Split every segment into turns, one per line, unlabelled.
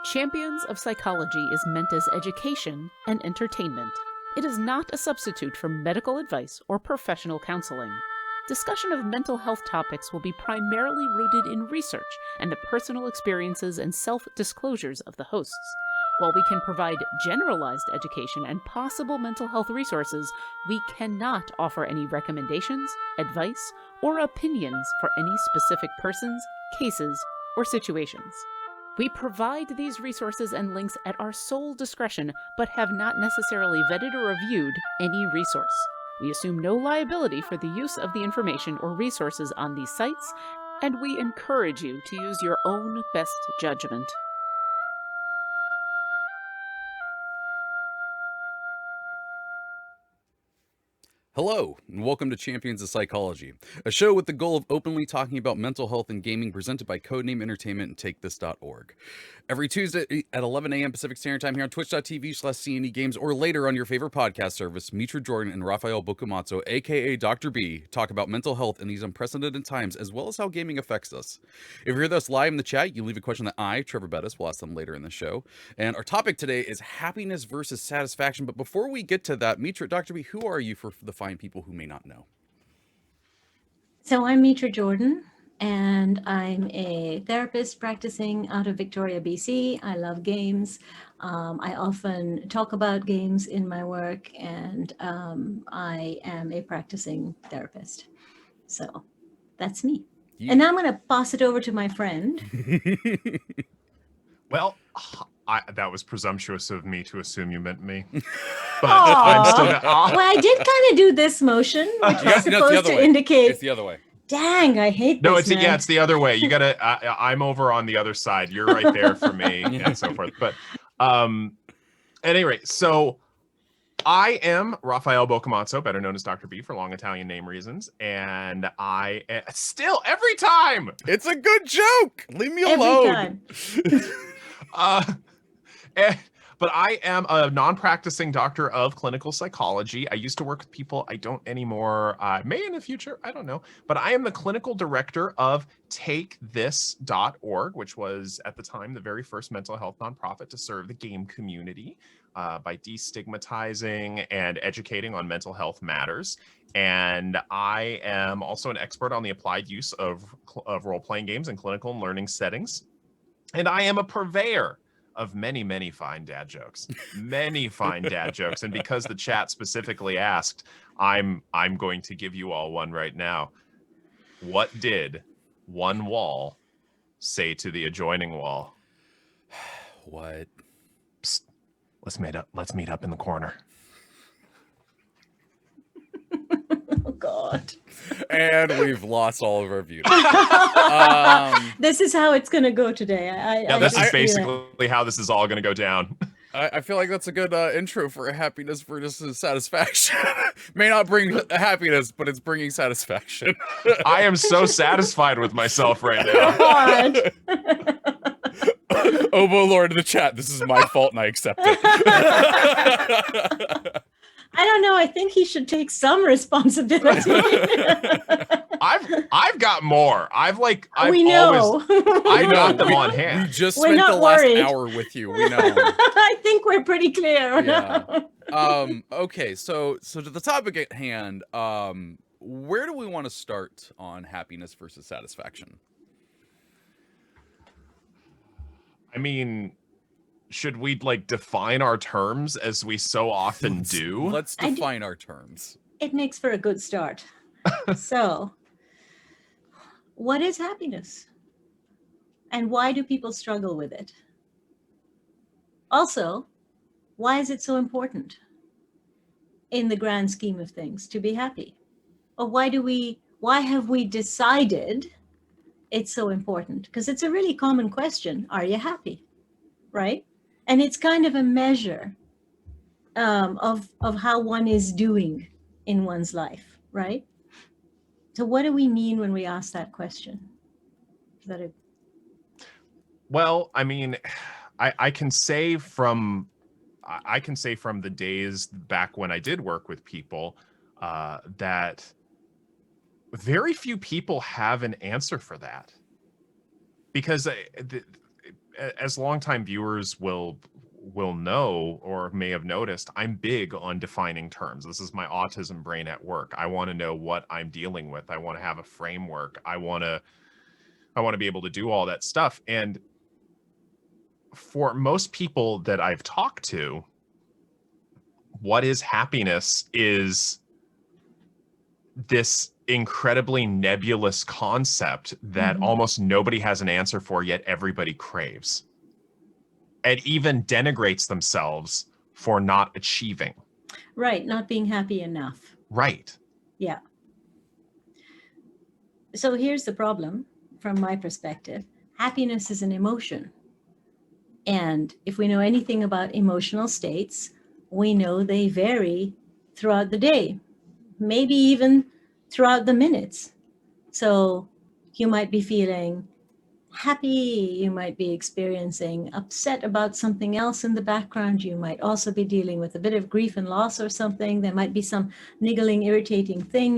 Champions of Psychology is meant as education and entertainment. It is not a substitute for medical advice or professional counseling. Discussion of mental health topics will be primarily rooted in research and the personal experiences and self-disclosures of the hosts. While we can provide generalized education and possible mental health resources, we cannot offer any recommendations, advice, or opinions for any specific persons, cases, or situations. We provide these resources and links at our sole discretion, but have not necessarily vetted or reviewed any resource. We assume no liability for the use of the information or resources on these sites, and we encourage you to use your own best judgment.
Hello, and welcome to Champions of Psychology, a show with the goal of openly talking about mental health and gaming presented by Codename Entertainment and TakeThis.org. Every Tuesday at 11 a.m. Pacific Standard Time here on twitch.tv/CNE Games, or later on your favorite podcast service, Mitra and Raffael Boccamazzo, aka Dr. B, talk about mental health in these unprecedented times, as well as how gaming affects us. If you're with us live in the chat, you leave a question that I, Treavor Bettis, will ask them later in the show. And our topic today is happiness versus satisfaction. But before we get to that, Mitra, Dr. B, who are you for the fine people who may not know?
So I'm Mitra Jordan, and I'm a therapist practicing out of Victoria, BC. I love games. I often talk about games in my work, and I am a practicing therapist. So that's me. Yeah. And now I'm going to pass it over to my friend.
Well, that was presumptuous of me to assume you meant me. But I'm still
well, I did kind of do this motion, which was supposed to indicate.
It's the other way.
Dang, I hate this.
No, it's the other way. You gotta. I'm over on the other side. You're right there for me, and so forth. But at any rate, so I am Raffael Boccamazzo, better known as Dr. B for long Italian name reasons, and I still every time
it's a good joke. Leave me alone.
Every time.
But I am a non-practicing doctor of clinical psychology. I used to work with people. I don't anymore. May in the future. I don't know. But I am the clinical director of TakeThis.org, which was at the time the very first mental health nonprofit to serve the game community by destigmatizing and educating on mental health matters. And I am also an expert on the applied use of role-playing games in clinical and learning settings. And I am a purveyor of many, many fine dad jokes, many fine dad jokes. And because the chat specifically asked, I'm going to give you all one right now. What did one wall say to the adjoining wall?
What?
Psst, let's meet up in the corner.
Oh God.
And we've lost all of our viewers.
This is how it's going to go today.
This is basically how this is all going to go down.
I feel like that's a good intro for a happiness versus satisfaction. May not bring happiness, but it's bringing satisfaction.
I am so satisfied with myself right now.
Oh, Lord, in the chat, this is my fault and I accept it.
I don't know. I think he should take some responsibility.
I've got more. I've
we know.
got them on hand.
We just spent the last hour with you. We know.
I think we're pretty clear.
Yeah. Okay. So to the topic at hand, where do we want to start on happiness versus satisfaction?
I mean, should we define our terms as we so often do?
Let's define our terms.
It makes for a good start. So, what is happiness? And why do people struggle with it? Also, why is it so important in the grand scheme of things to be happy? Or why have we decided it's so important? Because it's a really common question. Are you happy? Right? And it's kind of a measure of how one is doing in one's life, right? So what do we mean when we ask that question?
Well, I mean, I can say from the days back when I did work with people that very few people have an answer for that, because as longtime viewers will know or may have noticed, I'm big on defining terms. This is my autism brain at work. I want to know what I'm dealing with. I want to have a framework. I want to be able to do all that stuff. And for most people that I've talked to, what is happiness is this incredibly nebulous concept that almost nobody has an answer for, yet everybody craves. And even denigrates themselves for not achieving.
Right, not being happy enough.
Right.
Yeah. So here's the problem from my perspective. Happiness is an emotion. And if we know anything about emotional states, we know they vary throughout the day, maybe even throughout the minutes. So you might be feeling happy, you might be experiencing upset about something else in the background, you might also be dealing with a bit of grief and loss or something. There might be some niggling, irritating thing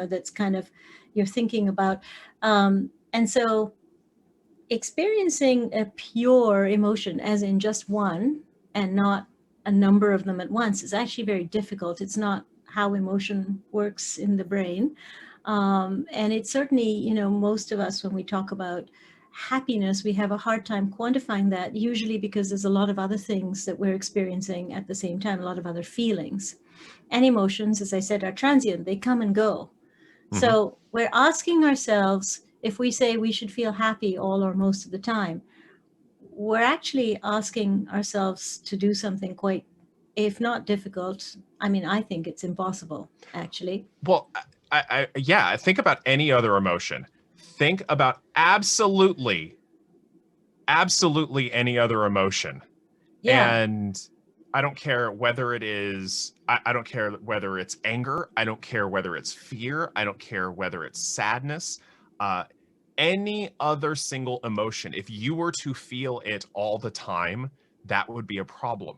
that's kind of you're thinking about. And so experiencing a pure emotion, as in just one and not a number of them at once, is actually very difficult. It's not how emotion works in the brain. And it's certainly, most of us, when we talk about happiness, we have a hard time quantifying that, usually because there's a lot of other things that we're experiencing at the same time, a lot of other feelings. And emotions, as I said, are transient. They come and go. So we're asking ourselves, if we say we should feel happy all or most of the time, we're actually asking ourselves to do something quite, if not difficult, I think it's impossible, actually.
Well, I think about any other emotion. Think about absolutely any other emotion.
Yeah.
And I don't care whether it is, I don't care whether it's anger. I don't care whether it's fear. I don't care whether it's sadness. Any other single emotion, if you were to feel it all the time, that would be a problem.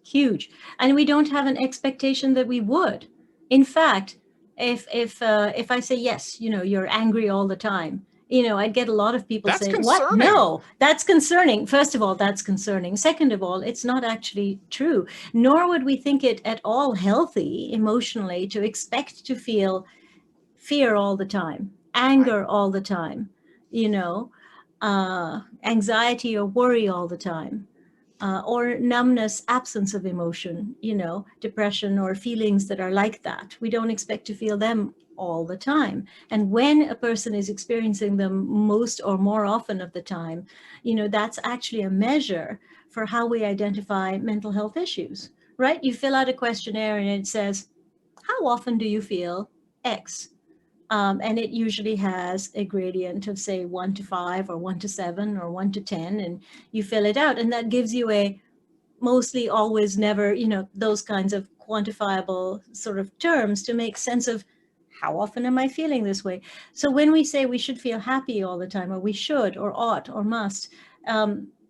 Huge. And we don't have an expectation that we would. In fact, if I say, yes, you're angry all the time, I'd get a lot of people
That's
saying,
concerning.
what? No, that's concerning. First of all, that's concerning. Second of all, it's not actually true. Nor would we think it at all healthy emotionally to expect to feel fear all the time, anger all the time, anxiety or worry all the time. Or numbness, absence of emotion, depression or feelings that are like that. We don't expect to feel them all the time. And when a person is experiencing them most or more often of the time, that's actually a measure for how we identify mental health issues, right? You fill out a questionnaire and it says, how often do you feel X? And it usually has a gradient of, say, 1 to 5 or 1 to 7 or 1 to 10, and you fill it out. And that gives you a mostly, always, never, those kinds of quantifiable sort of terms to make sense of how often am I feeling this way. So when we say we should feel happy all the time, or we should, or ought, or must,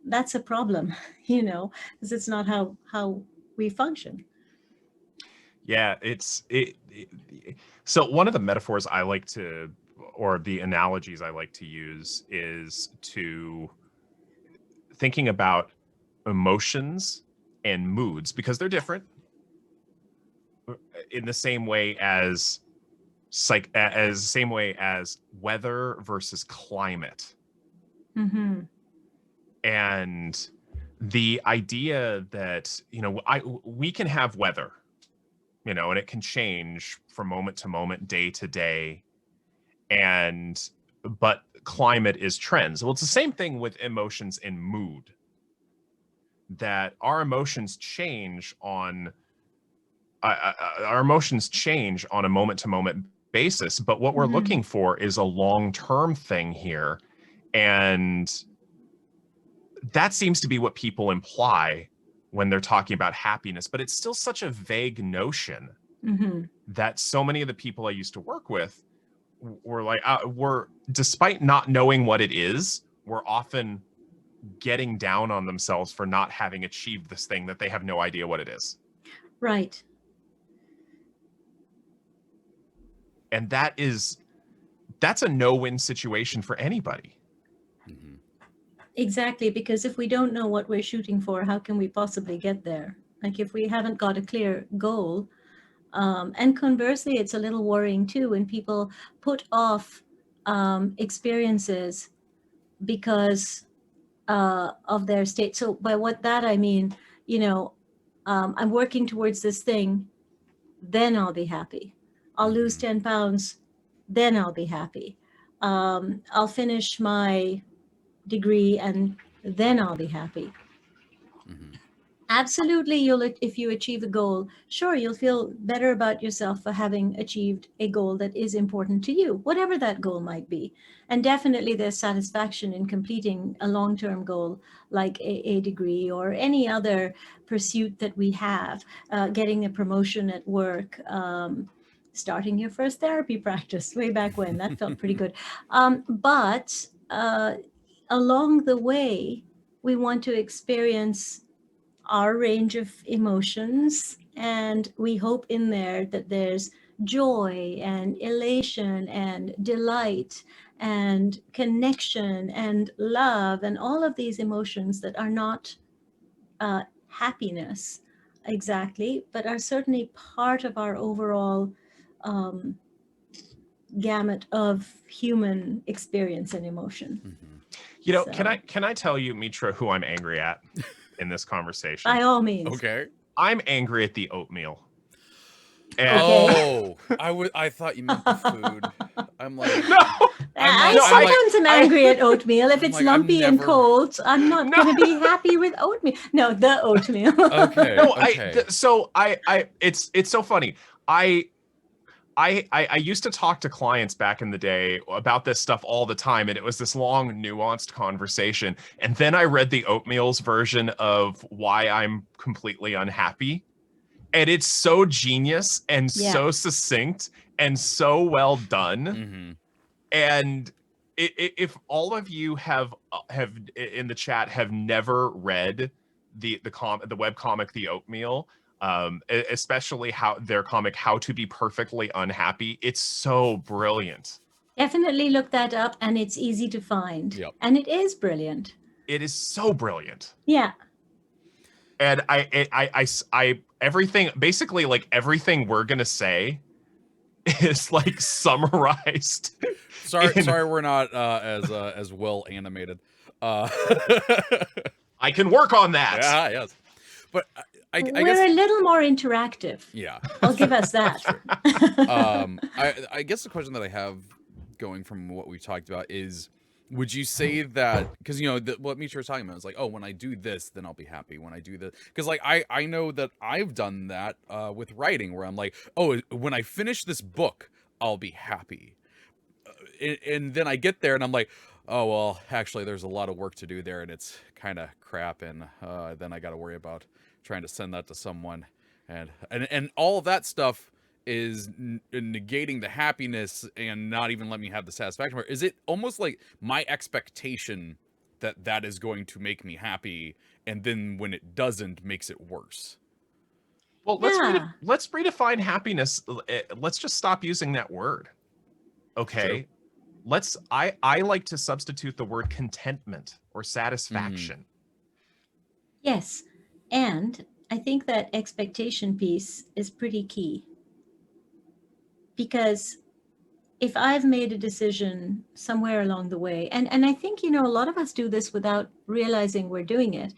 that's a problem, because it's not how we function.
Yeah, so one of the metaphors I like to, or the analogies I like to use, is to thinking about emotions and moods, because they're different in the same way as weather versus climate.
Mm-hmm.
And the idea that, we can have weather, and it can change from moment to moment, day to day. But climate is trends. Well, it's the same thing with emotions and mood, that our emotions change on a moment to moment basis. But what we're looking for is a long-term thing here. And that seems to be what people imply when they're talking about happiness, but it's still such a vague notion that so many of the people I used to work with were like, despite not knowing what it is, we're often getting down on themselves for not having achieved this thing that they have no idea what it is.
Right.
And that's a no-win situation for anybody.
Exactly, because if we don't know what we're shooting for, how can we possibly get there? Like if we haven't got a clear goal, and conversely, it's a little worrying too when people put off experiences because of their state. So by what that I mean, I'm working towards this thing, then I'll be happy. I'll lose 10 pounds, then I'll be happy. I'll finish my degree and then I'll be happy.
Mhm.
Absolutely, if you achieve a goal, sure, you'll feel better about yourself for having achieved a goal that is important to you, whatever that goal might be. And definitely there's satisfaction in completing a long-term goal like a degree or any other pursuit that we have, getting a promotion at work, starting your first therapy practice way back when, that felt pretty good. But along the way, we want to experience our range of emotions, and we hope in there that there's joy and elation and delight and connection and love and all of these emotions that are not happiness exactly, but are certainly part of our overall um, gamut of human experience and emotion.
Mm-hmm.
So,
can I tell you, Mitra, who I'm angry at in this conversation?
by all means.
Okay.
I'm angry at the oatmeal. And
Oh, I thought you meant the food. I'm like,
no,
I
No,
sometimes am angry at oatmeal. If
I'm
it's
like, I've
lumpy and
never-
cold, I'm not
No.
going to be happy with oatmeal. No, the oatmeal.
Okay.
no,
okay.
It's so funny. I used to talk to clients back in the day about this stuff all the time, and it was this long, nuanced conversation. And then I read the oatmeal's version of why I'm completely unhappy. And it's so genius and
Yeah.
so succinct and so well done.
Mm-hmm.
And if all of you have in the chat have never read the web comic The Oatmeal, especially their comic How to Be Perfectly Unhappy, it's so brilliant.
Definitely look that up, and it's easy to find.
Yep.
And it is brilliant.
It is so brilliant.
Yeah.
And I everything, basically, like everything we're gonna say is like summarized.
Sorry, we're not as well animated.
I can work on that.
Yeah, yes. But I
We're
guess
a little more interactive.
yeah.
I'll give us that.
I guess the question that I have going from what we talked about is, would you say that, because what Mitra was talking about is like, oh, when I do this, then I'll be happy. When I do this, because like I know that I've done that with writing, where I'm like, oh, when I finish this book, I'll be happy, and then I get there and I'm like, oh well, actually there's a lot of work to do there and it's kind of crap, and then I got to worry about trying to send that to someone, and all of that stuff is negating the happiness and not even let me have the satisfaction. Is it almost like my expectation that is going to make me happy, and then when it doesn't, makes it worse?
Well,
Yeah.
let's redefine happiness. Let's just stop using that word. Okay.
True.
I like to substitute the word contentment or satisfaction.
Yes. And I think that expectation piece is pretty key. Because if I've made a decision somewhere along the way, and I think, a lot of us do this without realizing we're doing it.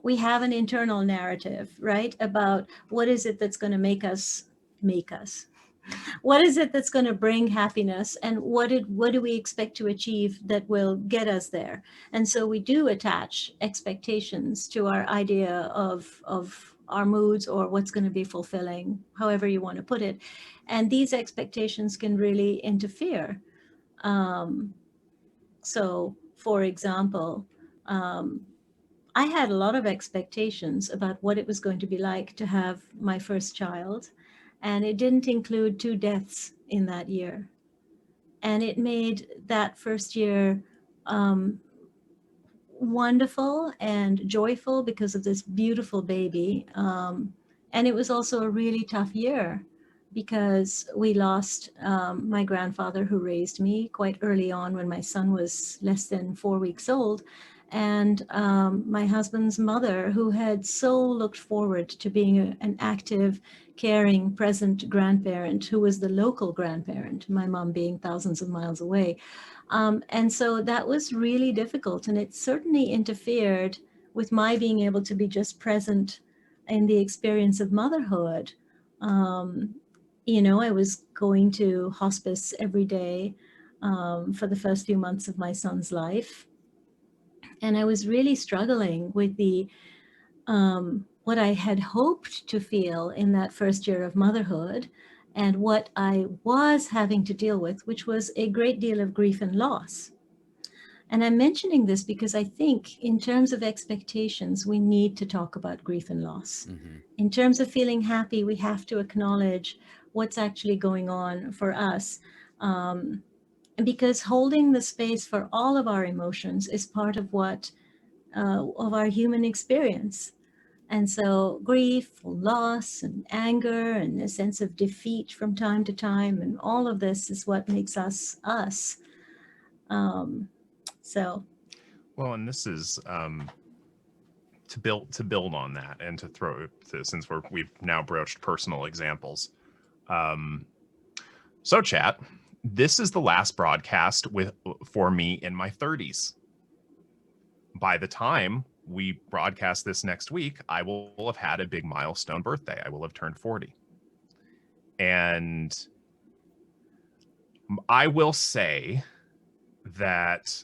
We have an internal narrative, right? About what is it that's going to make us. What is it that's going to bring happiness, and what do we expect to achieve that will get us there? And so we do attach expectations to our idea of our moods, or what's going to be fulfilling, however you want to put it. And these expectations can really interfere. So, for example, I had a lot of expectations about what it was going to be like to have my first child, and it didn't include 2 deaths in that year. And it made that first year wonderful and joyful because of this beautiful baby. And it was also a really tough year because we lost my grandfather who raised me quite early on when my son was less than 4 weeks old. And my husband's mother, who had so looked forward to being an active, caring, present grandparent, who was the local grandparent, my mom being thousands of miles away. And so that was really difficult. And it certainly interfered with my being able to be just present in the experience of motherhood. I was going to hospice every day for the first few months of my son's life. And I was really struggling with what I had hoped to feel in that first year of motherhood and what I was having to deal with, which was a great deal of grief and loss. And I'm mentioning this because I think in terms of expectations, we need to talk about grief and loss.
Mm-hmm.
In terms of feeling happy, we have to acknowledge what's actually going on for us. Because holding the space for all of our emotions is part of of our human experience. And so grief, loss, and anger, and a sense of defeat from time to time, and all of this is what makes us us. So,
Well, and this is to build on that, and to throw, since we've now broached personal examples. So, chat, this is the last broadcast for me in my 30s. By the time we broadcast this next week, I will have had a big milestone birthday. I will have turned 40. And I will say that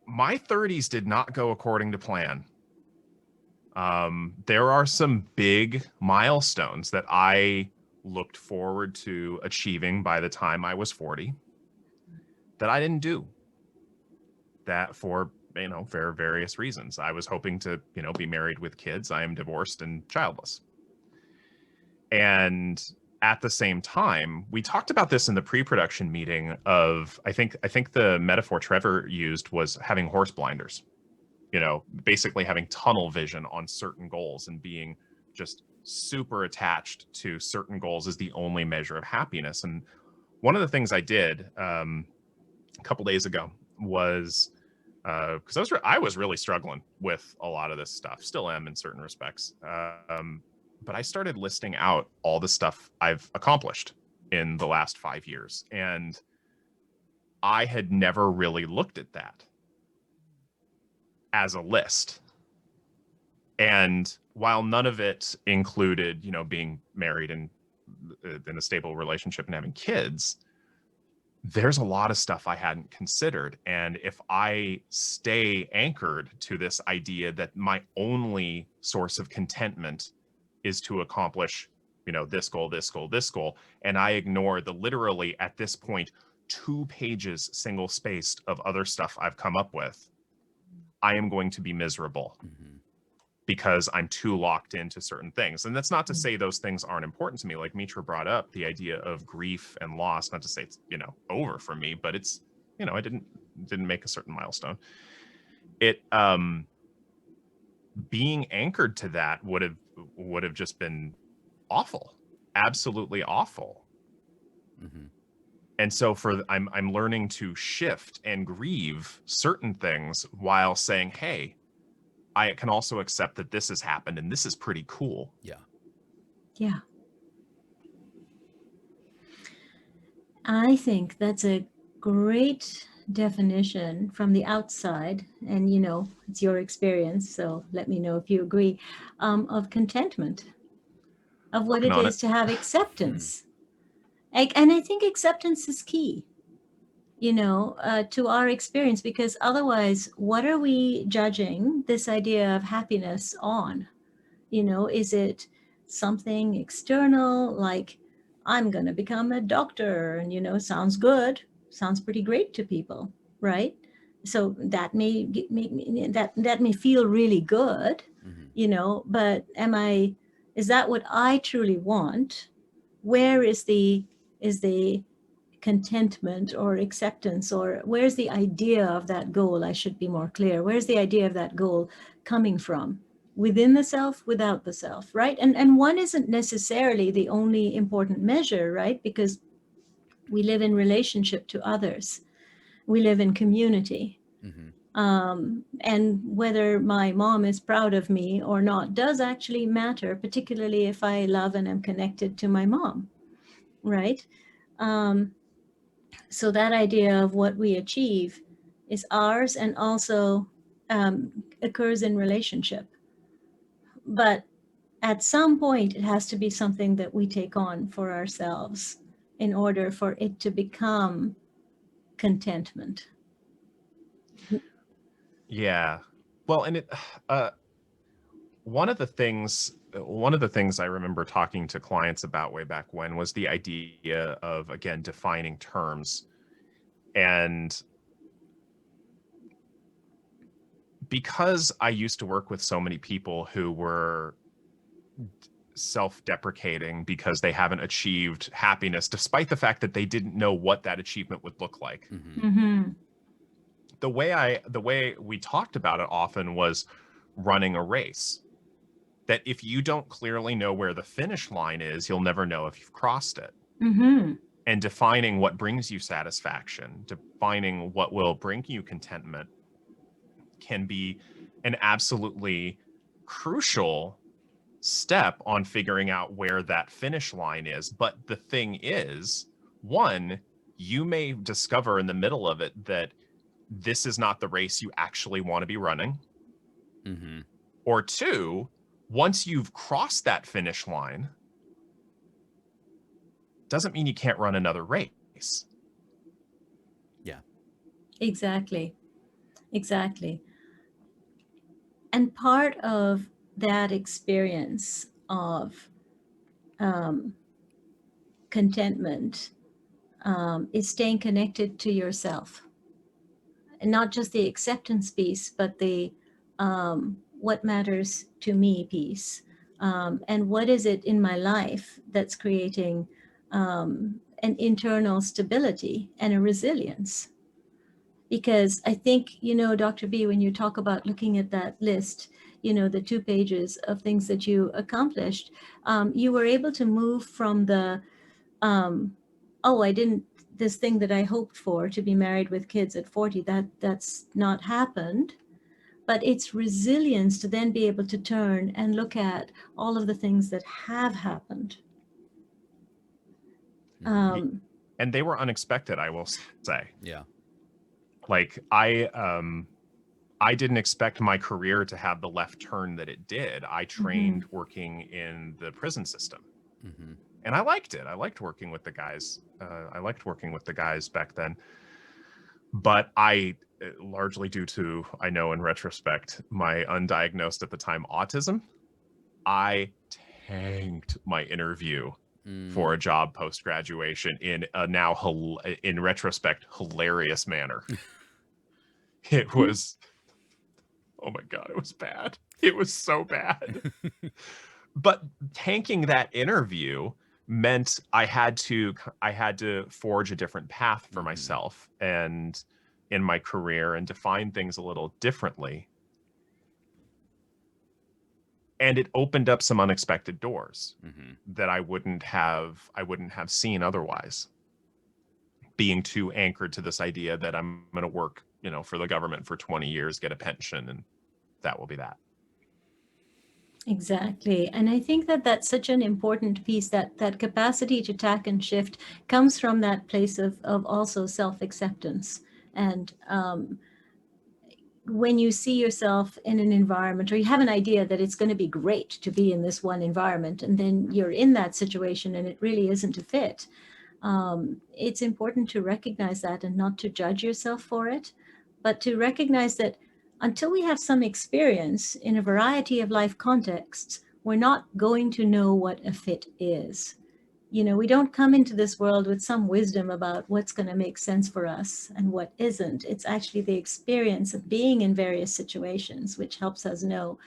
my 30s did not go according to plan. There are some big milestones that I looked forward to achieving by the time I was 40 that I didn't do. That for various reasons. I was hoping to be married with kids. I am divorced and childless. And at the same time, we talked about this in the pre-production meeting of, I think the metaphor Treavor used was having horse blinders, basically having tunnel vision on certain goals and being just super attached to certain goals as the only measure of happiness. And one of the things I did a couple days ago was, because I was really struggling with a lot of this stuff, still am in certain respects. But I started listing out all the stuff I've accomplished in the last 5 years. And I had never really looked at that as a list. And while none of it included, being married and in a stable relationship and having kids, there's a lot of stuff I hadn't considered. And if I stay anchored to this idea that my only source of contentment is to accomplish, this goal, this goal, this goal, and I ignore the literally at this point 2 pages single spaced of other stuff I've come up with, I am going to be miserable. Mm-hmm. Because I'm too locked into certain things. And that's not to say those things aren't important to me. Like Mitra brought up the idea of grief and loss, not to say it's, over for me, but it's, I didn't make a certain milestone. It, being anchored to that would have just been awful, absolutely awful. Mm-hmm. And so I'm learning to shift and grieve certain things while saying, hey, I can also accept that this has happened and this is pretty cool.
Yeah.
Yeah. I think that's a great definition from the outside. And, it's your experience. So let me know if you agree, of contentment, of what it is to have acceptance. And I think acceptance is key. To our experience, because otherwise, what are we judging this idea of happiness on? Is it something external, like I'm going to become a doctor and, sounds good, sounds pretty great to people, right? So that may make me, that may feel really good, mm-hmm. But is that what I truly want? Where is the contentment or acceptance, or where's the idea of that goal? I should be more clear. Where's the idea of that goal coming from? within the self, without the self, right? And one isn't necessarily the only important measure, right? Because we live in relationship to others. We live in community. And whether my mom is proud of me or not does actually matter, particularly if I love and am connected to my mom, right? So that idea of what we achieve is ours and also occurs in relationship. But at some point, it has to be something that we take on for ourselves in order for it to become contentment.
Yeah. Well, and one of the things I remember talking to clients about way back when was the idea of, again, defining terms. And because I used to work with so many people who were self-deprecating because they haven't achieved happiness, despite the fact that they didn't know what that achievement would look like. The way we talked about it often was running a race. That if you don't clearly know where the finish line is, you'll never know if you've crossed it. And defining what brings you satisfaction, defining what will bring you contentment can be an absolutely crucial step on figuring out where that finish line is. But the thing is, one, you may discover in the middle of it that this is not the race you actually want to be running. Or two, once you've crossed that finish line, doesn't mean you can't run another race.
Yeah.
Exactly. And part of that experience of contentment is staying connected to yourself. And not just the acceptance piece, but the what matters to me piece. And what is it in my life that's creating an internal stability and a resilience? Because I think, Dr. B, when you talk about looking at that list, the 2 pages of things that you accomplished, you were able to move from the, this thing that I hoped for, to be married with kids at 40, that's not happened. But it's resilience to then be able to turn and look at all of the things that have happened.
And they were unexpected, I will say.
Yeah.
Like I didn't expect my career to have the left turn that it did. I trained working in the prison system. And I liked it. I liked working with the guys. I liked working with the guys back then. But I, largely due to, I know in retrospect, my undiagnosed at the time autism, I tanked my interview for a job post-graduation in a now, in retrospect, hilarious manner. It was, oh my God, it was bad. It was so bad. But tanking that interview meant I had to forge a different path for myself and in my career and define things a little differently. And it opened up some unexpected doors that I wouldn't have seen otherwise. Being too anchored to this idea that I'm going to work, for the government for 20 years, get a pension, and that will be that.
Exactly. And I think that that's such an important piece, that capacity to tack and shift comes from that place of also self-acceptance. And when you see yourself in an environment, or you have an idea that it's going to be great to be in this one environment, and then you're in that situation and it really isn't a fit, it's important to recognize that and not to judge yourself for it, but to recognize that until we have some experience in a variety of life contexts, we're not going to know what a fit is. We don't come into this world with some wisdom about what's going to make sense for us and what isn't. It's actually the experience of being in various situations which helps us know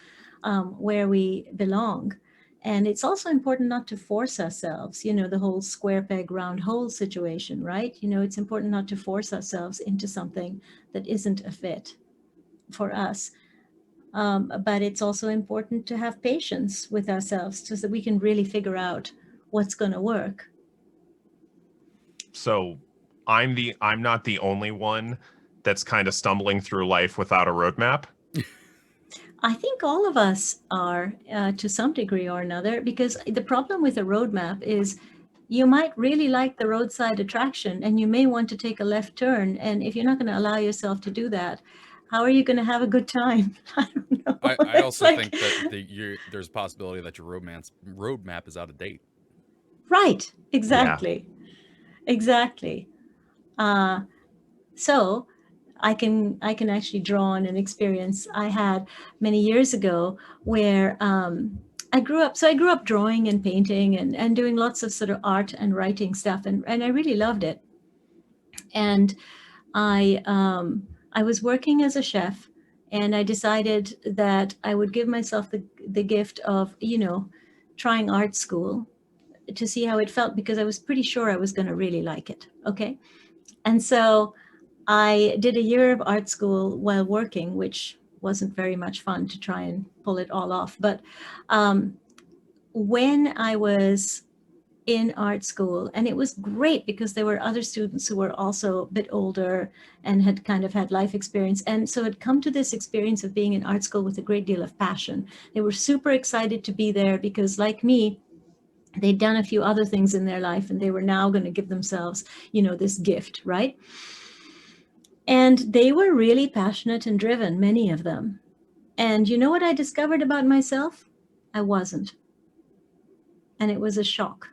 where we belong. And it's also important not to force ourselves, the whole square peg, round hole situation, right? It's important not to force ourselves into something that isn't a fit for us. But it's also important to have patience with ourselves so that we can really figure out what's going to work.
So I'm not the only one that's kind of stumbling through life without a roadmap.
I think all of us are to some degree or another, because the problem with a roadmap is you might really like the roadside attraction and you may want to take a left turn. And if you're not going to allow yourself to do that, how are you going to have a good time? I don't know.
I
It's
also
like-
think that there's a possibility that your roadmap is out of date.
Right. Exactly. Exactly. So I can actually draw on an experience I had many years ago where I grew up drawing and painting and doing lots of sort of art and writing stuff, and I really loved it. And I was working as a chef, and I decided that I would give myself the gift of, trying art school to see how it felt, because I was pretty sure I was going to really like it. Okay. And so I did a year of art school while working, which wasn't very much fun to try and pull it all off. But when I was in art school, and it was great because there were other students who were also a bit older and had kind of had life experience. And so had come to this experience of being in art school with a great deal of passion. They were super excited to be there because, like me, they'd done a few other things in their life and they were now going to give themselves, this gift, right? And they were really passionate and driven, many of them. And you know what I discovered about myself? I wasn't. And it was a shock.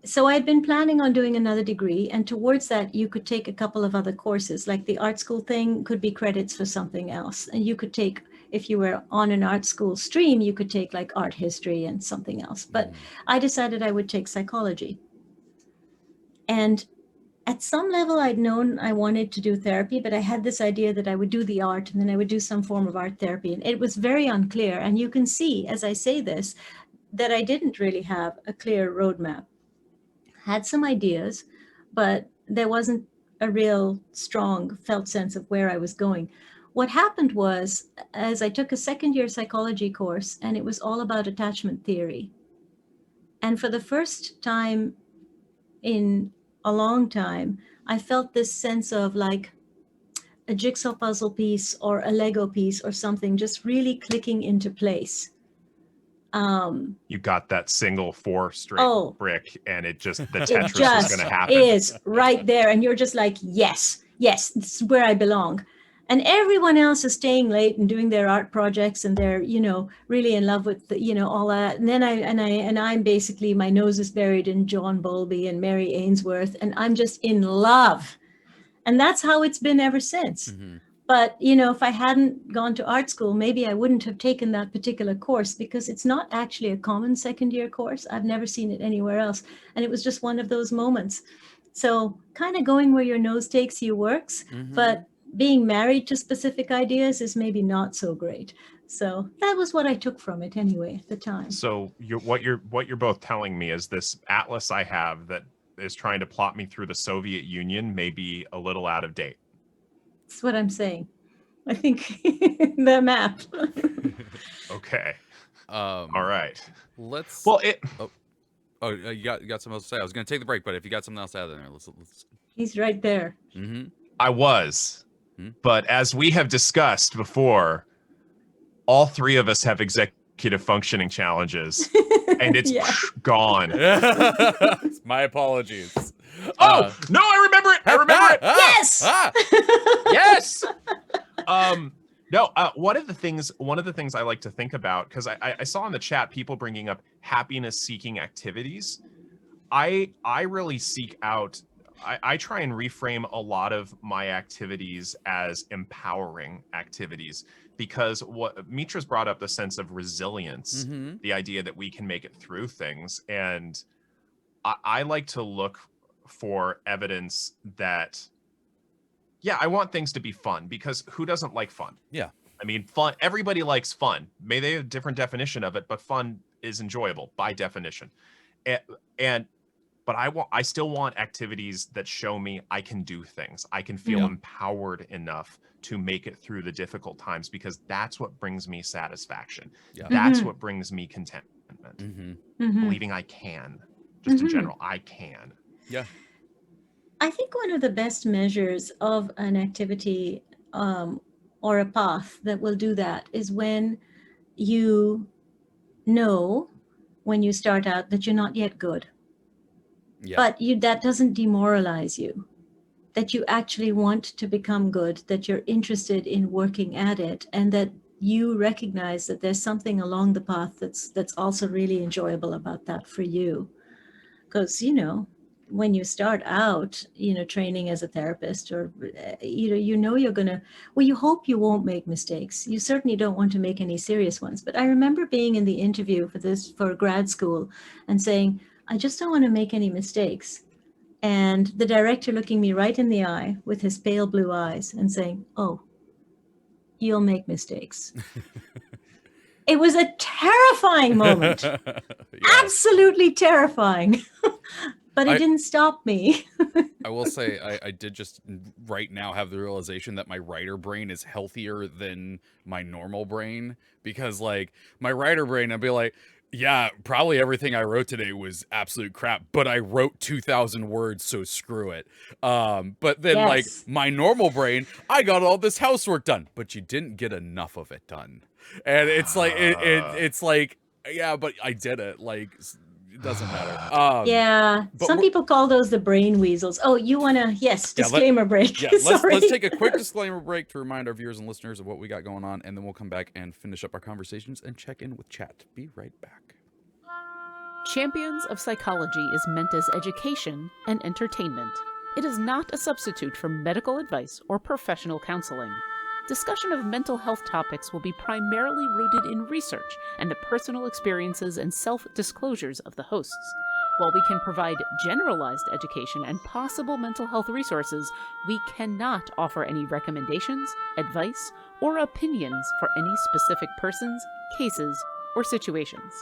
So I had been planning on doing another degree, and towards that, you could take a couple of other courses. Like the art school thing could be credits for something else. And you could take, if you were on an art school stream, you could take like art history and something else. But I decided I would take psychology. And at some level, I'd known I wanted to do therapy, but I had this idea that I would do the art and then I would do some form of art therapy. And it was very unclear. And you can see, as I say this, that I didn't really have a clear roadmap. Had some ideas, but there wasn't a real strong felt sense of where I was going. What happened was, as I took a second-year psychology course, and it was all about attachment theory. And for the first time in a long time, I felt this sense of like a jigsaw puzzle piece or a Lego piece or something just really clicking into place.
You got that single 4-string brick, and the Tetris was going to happen.
It is right there, and you're just like, yes, this is where I belong. And everyone else is staying late and doing their art projects, and they're really in love with all that. And then I'm basically, my nose is buried in John Bowlby and Mary Ainsworth, and I'm just in love. And that's how it's been ever since. Mm-hmm. But, if I hadn't gone to art school, maybe I wouldn't have taken that particular course, because it's not actually a common second-year course. I've never seen it anywhere else. And it was just one of those moments. So kind of going where your nose takes you works, but being married to specific ideas is maybe not so great. So that was what I took from it anyway at the time.
So what you're both telling me is this atlas I have that is trying to plot me through the Soviet Union may be a little out of date.
That's what I'm saying. I think the map.
Okay. All right.
Let's.
Well,
you got something else to say? I was going to take the break, but if you got something else out of there, let's.
He's right there.
Mm-hmm.
I was, but as we have discussed before, all three of us have executive functioning challenges, and it's gone.
My apologies.
No, I remember it.
Yes.
Yes. One of the things I like to think about, because I saw in the chat people bringing up happiness-seeking activities. I really seek out. I try and reframe a lot of my activities as empowering activities, because what Mitra's brought up, the sense of resilience, the idea that we can make it through things, and I like to look for evidence that, I want things to be fun, because who doesn't like fun?
Yeah.
I mean, fun, everybody likes fun. May they have a different definition of it, but fun is enjoyable by definition. And but I still want activities that show me I can do things. I can feel empowered enough to make it through the difficult times, because that's what brings me satisfaction.
Yeah.
That's what brings me contentment.
Mm-hmm.
Believing I can, just in general, I can.
Yeah.
I think one of the best measures of an activity or a path that will do that is when you know, when you start out, that you're not yet good.
Yeah.
But that doesn't demoralize you, that you actually want to become good, that you're interested in working at it, and that you recognize that there's something along the path that's also really enjoyable about that for you. Because, when you start out, training as a therapist, or, you're going to, well, you hope you won't make mistakes. You certainly don't want to make any serious ones. But I remember being in the interview for grad school and saying, I just don't want to make any mistakes. And the director looking me right in the eye with his pale blue eyes and saying, oh, you'll make mistakes. It was a terrifying moment. Absolutely terrifying. But it didn't stop me.
I will say I did just right now have the realization that my writer brain is healthier than my normal brain, because like my writer brain, I'd be like, yeah, probably everything I wrote today was absolute crap, but I wrote 2,000 words, so screw it. But then like my normal brain, I got all this housework done, but you didn't get enough of it done. And it's like, it's like, yeah, but I did it. Like, it doesn't matter.
Some people call those the brain weasels. Oh, you want to, disclaimer break.
Let's take a quick disclaimer break to remind our viewers and listeners of what we got going on, and then we'll come back and finish up our conversations and check in with chat. Be right back.
Champions of Psychology is meant as education and entertainment. It is not a substitute for medical advice or professional counseling. Discussion of mental health topics will be primarily rooted in research and the personal experiences and self-disclosures of the hosts. While we can provide generalized education and possible mental health resources, we cannot offer any recommendations, advice, or opinions for any specific persons, cases, or situations.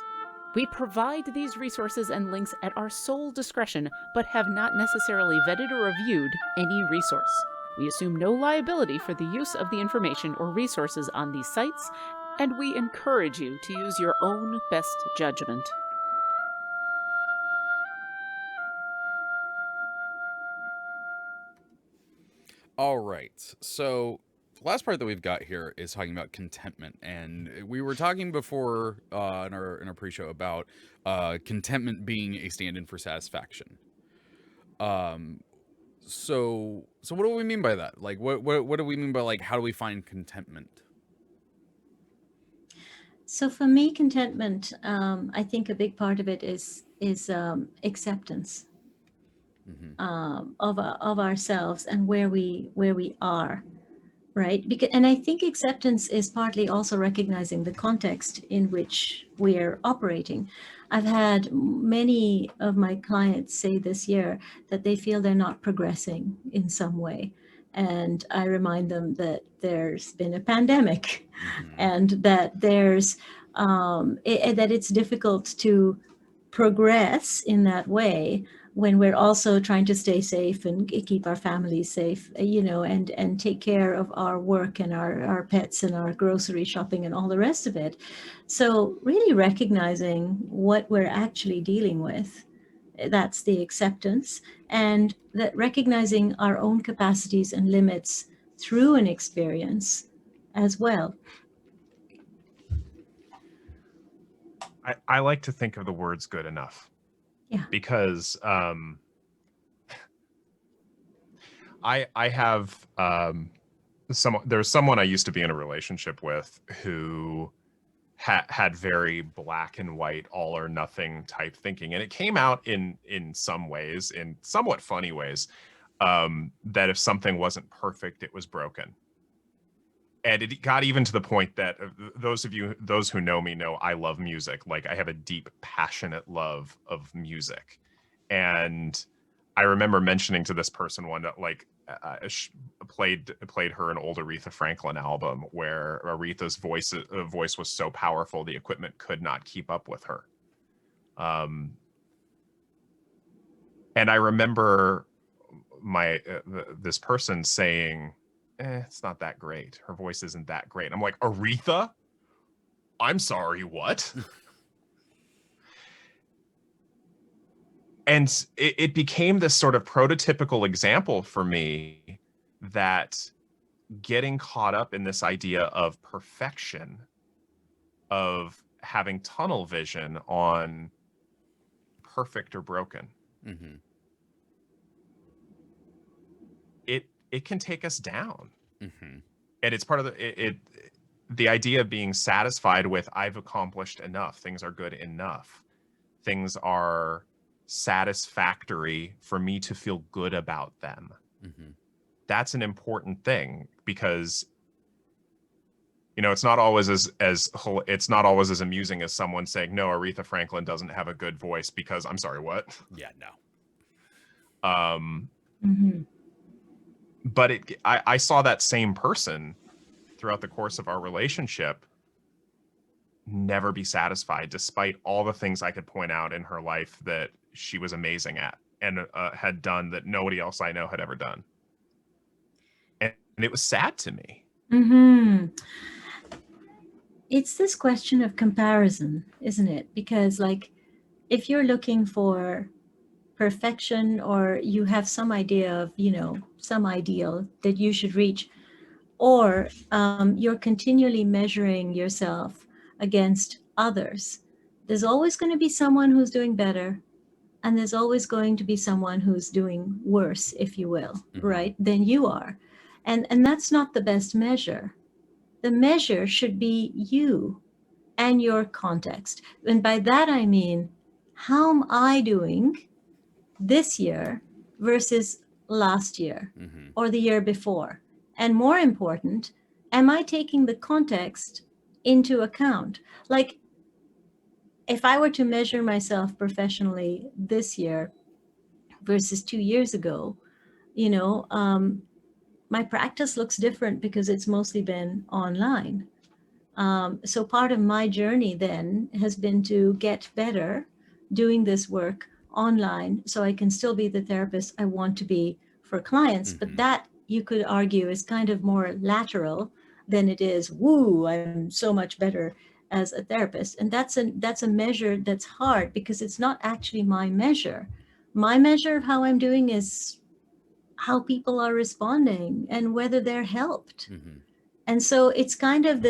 We provide these resources and links at our sole discretion, but have not necessarily vetted or reviewed any resource. We assume no liability for the use of the information or resources on these sites, and we encourage you to use your own best judgment.
All right, so the last part that we've got here is talking about contentment, and we were talking before in our pre-show about contentment being a stand-in for satisfaction. So what do we mean by that? Like, what do we mean by, like, how do we find contentment?
So for me, contentment, I think a big part of it is acceptance of ourselves and where we are, right? And I think acceptance is partly also recognizing the context in which we are operating. I've had many of my clients say this year that they feel they're not progressing in some way. And I remind them that there's been a pandemic and that that it's difficult to progress in that way when we're also trying to stay safe and keep our families safe, and take care of our work and our pets and our grocery shopping and all the rest of it. So really recognizing what we're actually dealing with, that's the acceptance, and that recognizing our own capacities and limits through an experience as well.
I like to think of the words good enough.
Yeah.
Because I have there's someone I used to be in a relationship with who had very black and white, all or nothing type thinking, and it came out in some ways, in somewhat funny ways, that if something wasn't perfect, it was broken. And it got even to the point that those who know me know I love music. Like, I have a deep, passionate love of music. And I remember mentioning to this person one that, like, played her an old Aretha Franklin album where Aretha's voice was so powerful the equipment could not keep up with her. And I remember this person saying, it's not that great. Her voice isn't that great. I'm like, Aretha? I'm sorry, what? And it became this sort of prototypical example for me that getting caught up in this idea of perfection, of having tunnel vision on perfect or broken,
Mm-hmm.
it can take us down.
Mm-hmm.
And it's part of the idea of being satisfied with, I've accomplished enough, things are good enough, things are satisfactory for me to feel good about them.
Mm-hmm.
That's an important thing, because it's not always it's not always as amusing as someone saying, no, Aretha Franklin doesn't have a good voice, because I'm sorry, what?
Yeah, no.
Mm-hmm.
But I saw that same person throughout the course of our relationship never be satisfied, despite all the things I could point out in her life that she was amazing at and had done that nobody else I know had ever done. And it was sad to me.
Mm-hmm. It's this question of comparison, isn't it? Because, like, if you're looking for perfection, or you have some idea of, some ideal that you should reach, or you're continually measuring yourself against others, there's always going to be someone who's doing better, and there's always going to be someone who's doing worse, if you will,
Mm-hmm.
right, than you are. And that's not the best measure. The measure should be you and your context. And by that I mean, how am I doing this year versus last year,
Mm-hmm.
or the year before? And more important, am I taking the context into account? Like, if I were to measure myself professionally this year versus 2 years ago, my practice looks different because it's mostly been online. So part of my journey then has been to get better doing this work online, so I can still be the therapist I want to be for clients.
Mm-hmm.
But that, you could argue, is kind of more lateral than it is, woo, I'm so much better as a therapist. And that's a measure that's hard, because it's not actually my measure. My measure of how I'm doing is how people are responding and whether they're helped.
Mm-hmm.
And so it's kind of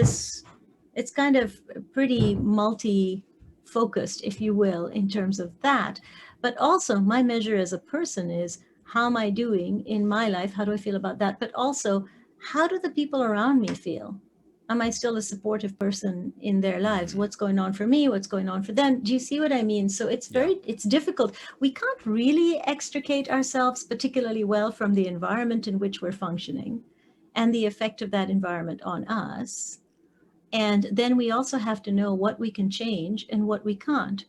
pretty multi-focused, if you will, in terms of that. But also, my measure as a person is, how am I doing in my life? How do I feel about that? But also, how do the people around me feel? Am I still a supportive person in their lives?
Mm-hmm.
What's going on for me? What's going on for them? Do you see what I mean? So it's it's difficult. We can't really extricate ourselves particularly well from the environment in which we're functioning and the effect of that environment on us. And then we also have to know what we can change and what we can't.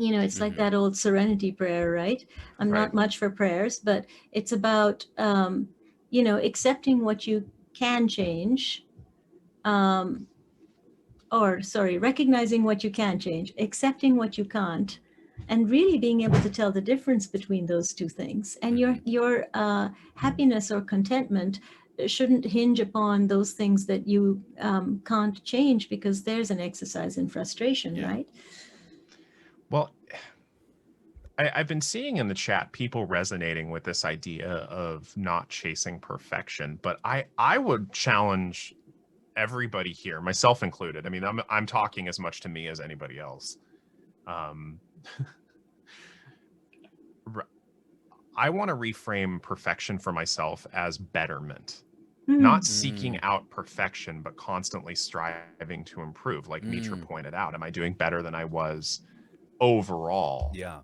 It's like
Mm-hmm.
that old serenity prayer, right? I'm
Right.
not much for prayers, but it's about, accepting what you can change, recognizing what you can change, accepting what you can't, and really being able to tell the difference between those two things. And your happiness or contentment shouldn't hinge upon those things that you can't change, because there's an exercise in frustration,
Yeah.
right?
Well, I've been seeing in the chat people resonating with this idea of not chasing perfection, but I would challenge everybody here, myself included. I mean, I'm talking as much to me as anybody else. I want to reframe perfection for myself as betterment. Not seeking out perfection, but constantly striving to improve. Like Mitra pointed out, am I doing better than I was overall?
Yeah.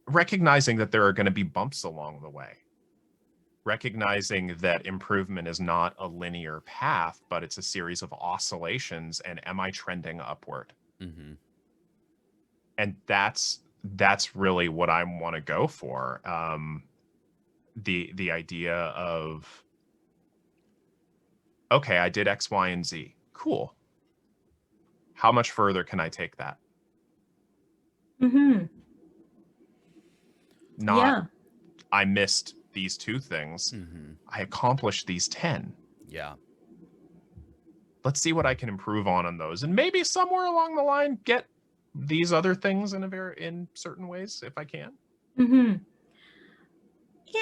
Recognizing that there are going to be bumps along the way. Recognizing that improvement is not a linear path, but it's a series of oscillations. And am I trending upward?
Mm-hmm.
And that's really what I want to go for. The idea of, okay, I did X, Y, and Z. Cool. How much further can I take that?
Mm-hmm.
not I missed these 2 things. I accomplished these 10.
Yeah.
Let's see what I can improve on those, and maybe somewhere along the line get these other things in certain ways if I can.
Yeah,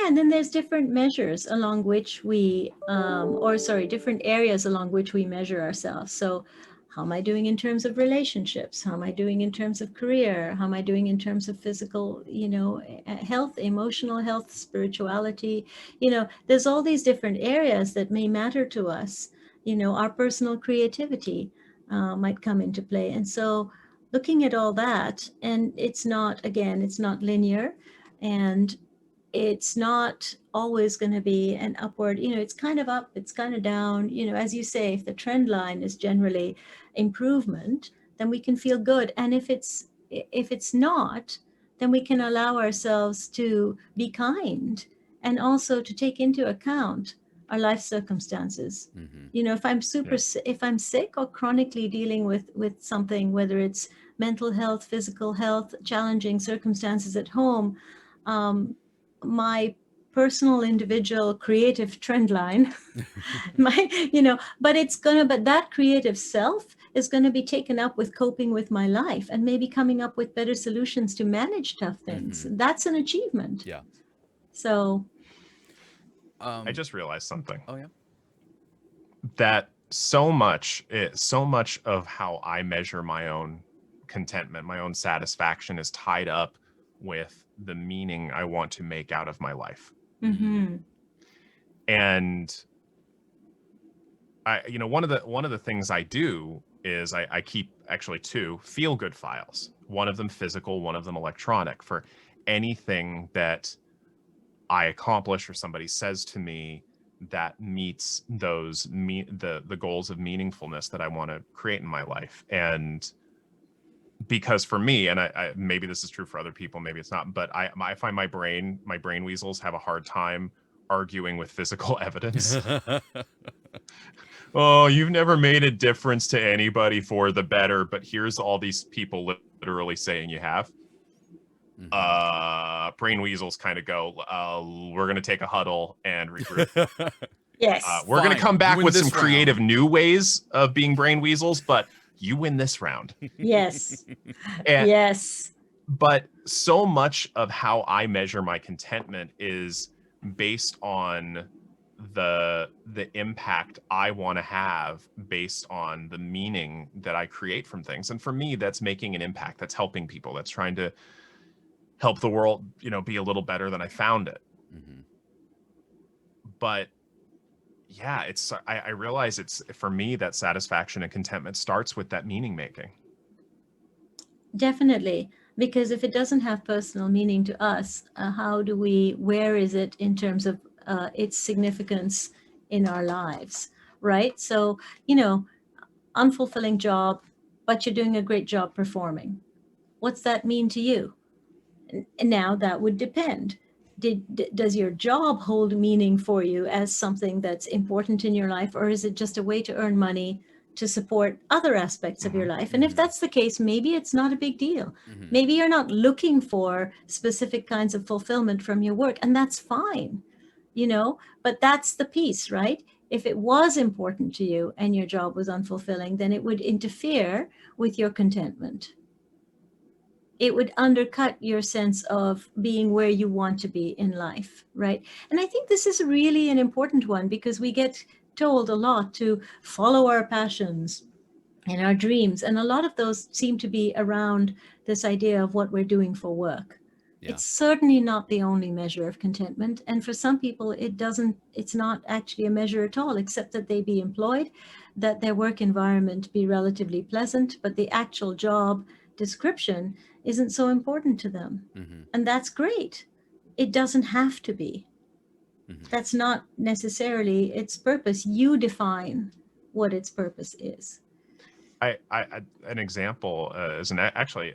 and then there's different measures along which we, different areas along which we measure ourselves. So, how am I doing in terms of relationships? How am I doing in terms of career? How am I doing in terms of physical, health, emotional health, spirituality? There's all these different areas that may matter to us. Our personal creativity might come into play. And so looking at all that, and it's not linear, and it's not always going to be an upward, it's kind of up, it's kind of down, as you say, if the trend line is generally improvement, then we can feel good. And if it's not, then we can allow ourselves to be kind and also to take into account our life circumstances. If I'm if I'm sick or chronically dealing with something, whether it's mental health, physical health, challenging circumstances at home, my personal, individual, creative trend line, but that creative self is going to be taken up with coping with my life and maybe coming up with better solutions to manage tough things. That's an achievement.
Yeah.
So.
I just realized something.
Oh, yeah.
That so much of how I measure my own contentment, my own satisfaction is tied up with the meaning I want to make out of my life. And one of the things I do is I keep actually 2 feel-good files, one of them physical, one of them electronic, for anything that I accomplish or somebody says to me that meets the goals of meaningfulness that I want to create in my life. And because for me, and I maybe this is true for other people, maybe it's not, but I find my brain weasels have a hard time arguing with physical evidence. Oh, you've never made a difference to anybody for the better, but here's all these people literally saying you have. Brain weasels kind of go, we're going to take a huddle and regroup.
Yes.
We're going to come back with some creative new ways of being brain weasels, but you win this round.
Yes.
Yes. But so much of how I measure my contentment is based on the impact I want to have based on the meaning that I create from things. And for me, that's making an impact. That's helping people. That's trying to help the world, be a little better than I found it. But yeah, I realize it's, for me, that satisfaction and contentment starts with that meaning making.
Definitely. Because if it doesn't have personal meaning to us, where is it in terms of its significance in our lives, right? So, unfulfilling job, but you're doing a great job performing. What's that mean to you? And now that would depend. Does your job hold meaning for you as something that's important in your life, or is it just a way to earn money to support other aspects of your life? And if that's the case, maybe it's not a big deal. Maybe you're not looking for specific kinds of fulfillment from your work, and that's fine, but that's the piece, right? If it was important to you and your job was unfulfilling, then it would interfere with your contentment. It would undercut your sense of being where you want to be in life, right? And I think this is really an important one, because we get told a lot to follow our passions and our dreams. And a lot of those seem to be around this idea of what we're doing for work. Yeah. It's certainly not the only measure of contentment. And for some people, it's not actually a measure at all, except that they be employed, that their work environment be relatively pleasant, but the actual job description isn't so important to them. And that's great. It doesn't have to be. That's not necessarily its purpose. You define what its purpose is.
An example is actually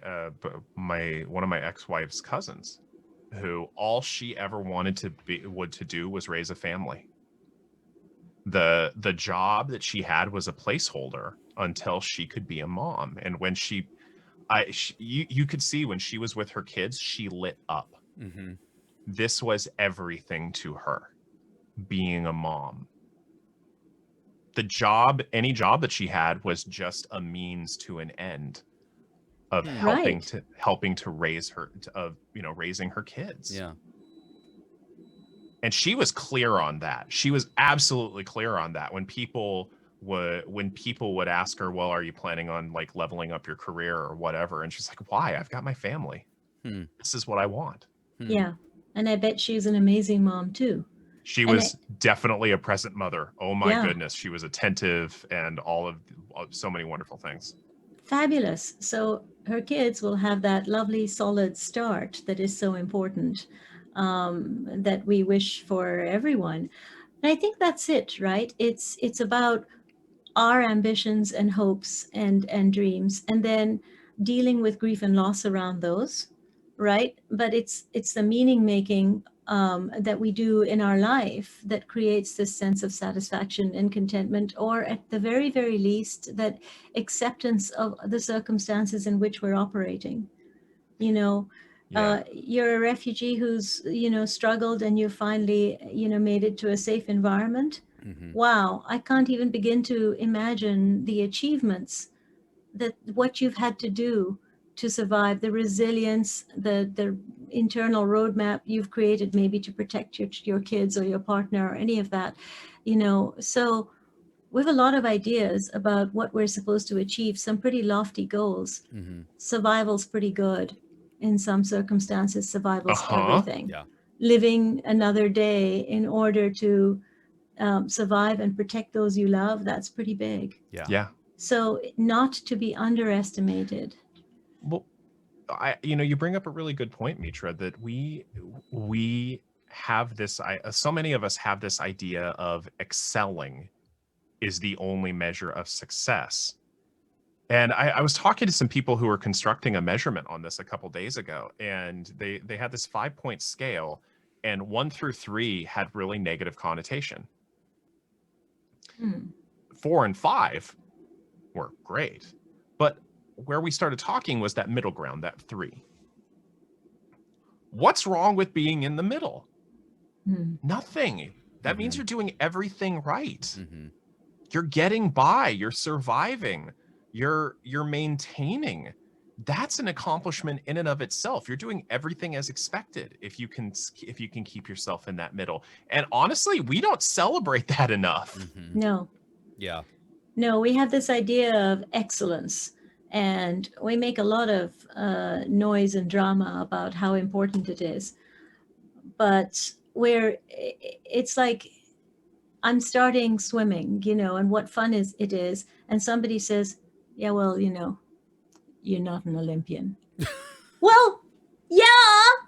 one of my ex-wife's cousins, who all she ever wanted to do was raise a family. The job that she had was a placeholder until she could be a mom. And when you could see when she was with her kids, she lit up. this was everything to her, being a mom. The job, any job that she had, was just a means to an end of helping to raise her, of raising her kids.
Yeah.
And she was clear on that. She was absolutely clear on that. When people would ask her, well, are you planning on like leveling up your career or whatever? And she's like, why? I've got my family. This is what I want.
Yeah. And I bet she's an amazing mom too.
She was definitely a present mother. Oh my goodness. She was attentive and all of so many wonderful things.
Fabulous. So her kids will have that lovely solid start that is so important, that we wish for everyone. And I think that's it, right? It's about our ambitions and hopes and dreams, and then dealing with grief and loss around those, right? But it's the meaning making that we do in our life that creates this sense of satisfaction and contentment, or at the very, very least, that acceptance of the circumstances in which we're operating. You're a refugee who's, struggled, and you finally, made it to a safe environment. Wow, I can't even begin to imagine the achievements what you've had to do to survive, the resilience, the internal roadmap you've created, maybe to protect your kids or your partner or any of that, So we have a lot of ideas about what we're supposed to achieve, some pretty lofty goals. Survival's pretty good in some circumstances. Survival's everything.
Yeah.
Living another day in order to survive and protect those you love, that's pretty big.
Yeah.
So not to be underestimated.
Well, you bring up a really good point, Mitra, that we have this, so many of us have this idea of excelling is the only measure of success. And I was talking to some people who were constructing a measurement on this a couple days ago, and they had this 5-point scale, and 1 through 3 had really negative connotation. 4 and 5 were great, but where we started talking was that middle ground, that 3. What's wrong with being in the middle? Nothing. That means you're doing everything right. You're getting by, you're surviving, you're maintaining. That's an accomplishment in and of itself. You're doing everything as expected if you can keep yourself in that middle. And honestly, we don't celebrate that enough.
No.
Yeah.
No, we have this idea of excellence, and we make a lot of noise and drama about how important it is. But it's like, I'm starting swimming, and what fun it is. And somebody says, yeah, well, you're not an Olympian. Well, yeah,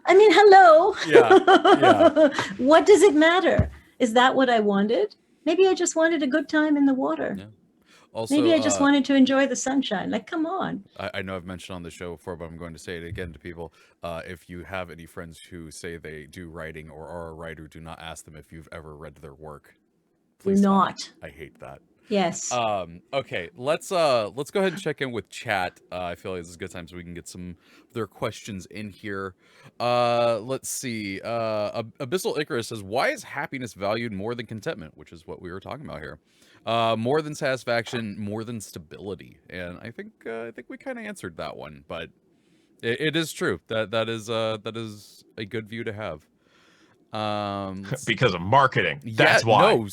I mean, hello.
Yeah.
What does it matter? Is that what I wanted? Maybe I just wanted a good time in the water.
Yeah. Also,
maybe I just wanted to enjoy the sunshine. Like, come on.
I know I've mentioned on the show before, but I'm going to say it again to people. If you have any friends who say they do writing or are a writer, do not ask them if you've ever read their work. Please
not.
Stop. I hate that.
Yes.
Okay, let's go ahead and check in with chat. I feel like this is a good time so we can get some of their questions in here. Let's see. Abyssal Icarus says, why is happiness valued more than contentment? Which is what we were talking about here. More than satisfaction, more than stability. And I think we kind of answered that one, but it is true. That is a good view to have.
Because of marketing. That's why.
No,